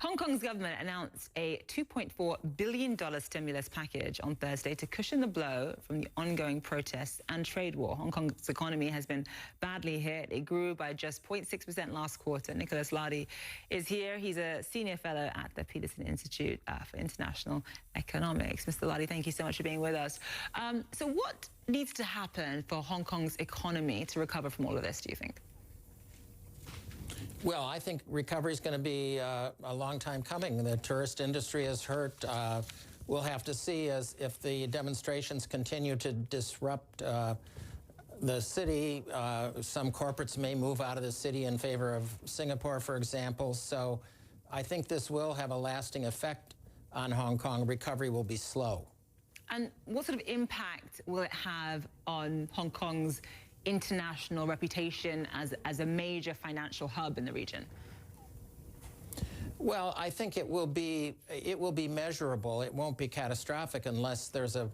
Hong Kong's government announced a $2.4 billion stimulus package on Thursday to cushion the blow from the ongoing protests and trade war. Hong Kong's economy has been badly hit. It grew by just 0.6% last quarter. Nicholas Lardy is here. He's a senior fellow at the Peterson Institute for International Economics. Mr. Lardy, thank you so much for being with us. So what needs to happen for Hong Kong's economy to recover from all of this, do you think? Well, I think recovery is going to be a long time coming. The tourist industry is hurt. We'll have to see if the demonstrations continue to disrupt the city. Some corporates may move out of the city in favor of Singapore, for example. So I think this will have a lasting effect on Hong Kong. Recovery will be slow. And what sort of impact will it have on Hong Kong's international reputation as a major financial hub in the region? Well, I think it will be measurable. It won't be catastrophic unless there's a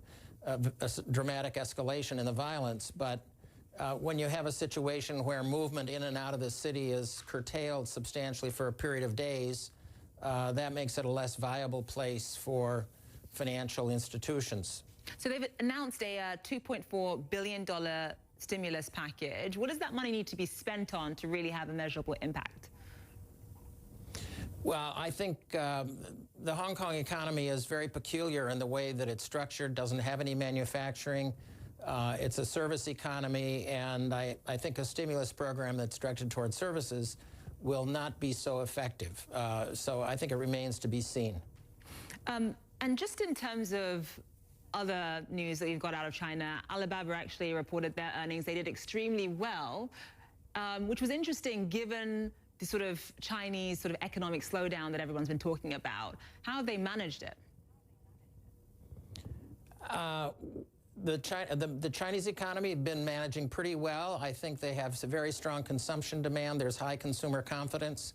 dramatic escalation in the violence. But when you have a situation where movement in and out of the city is curtailed substantially for a period of days, that makes it a less viable place for financial institutions. So they've announced a $2.4 billion stimulus package. What does that money need to be spent on to really have a measurable impact? Well, I think the Hong Kong economy is very peculiar in the way that it's structured, doesn't have any manufacturing. It's a service economy, and I think a stimulus program that's directed towards services will not be so effective. So I think it remains to be seen. And just in terms of other news that you've got out of China, Alibaba actually reported their earnings. They did extremely well, which was interesting given the sort of Chinese sort of economic slowdown that everyone's been talking about. How have they managed it? The Chinese economy has been managing pretty well. I think they have some very strong consumption demand. There's high consumer confidence.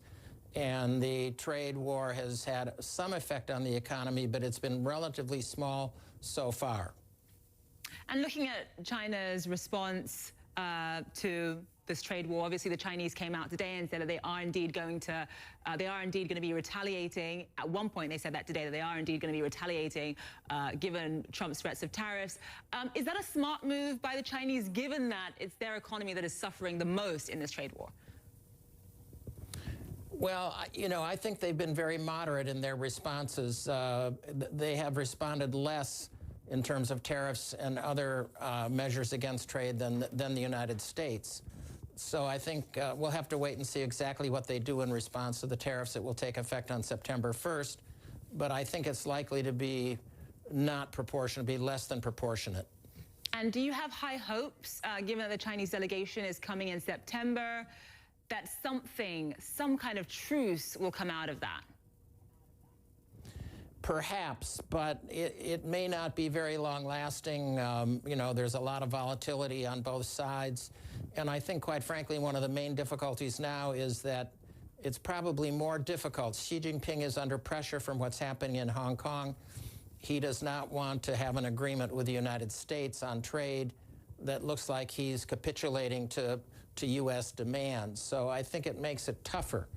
And the trade war has had some effect on the economy, but it's been relatively small so far. And looking at China's response to this trade war, obviously the Chinese came out today and said that they are indeed going to be retaliating. At one point, they said that today, that they are indeed going to be retaliating, given Trump's threats of tariffs. Is that a smart move by the Chinese, given that it's their economy that is suffering the most in this trade war? Well, you know, I think they've been very moderate in their responses. They have responded less in terms of tariffs and other measures against trade than the United States. So I think we'll have to wait and see exactly what they do in response to the tariffs that will take effect on September 1st. But I think it's likely to be not proportionate, be less than proportionate. And do you have high hopes, given that the Chinese delegation is coming in September, that some kind of truce will come out of that? Perhaps, but it may not be very long-lasting. You know, there's a lot of volatility on both sides. And I think, quite frankly, one of the main difficulties now is that it's probably more difficult. Xi Jinping is under pressure from what's happening in Hong Kong. He does not want to have an agreement with the United States on trade that looks like he's capitulating to U.S. demands. So I think it makes it tougher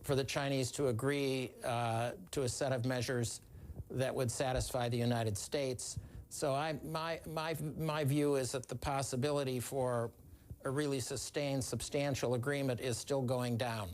for the Chinese to agree to a set of measures that would satisfy the United States. So my view is that the possibility for a really sustained, substantial agreement is still going down.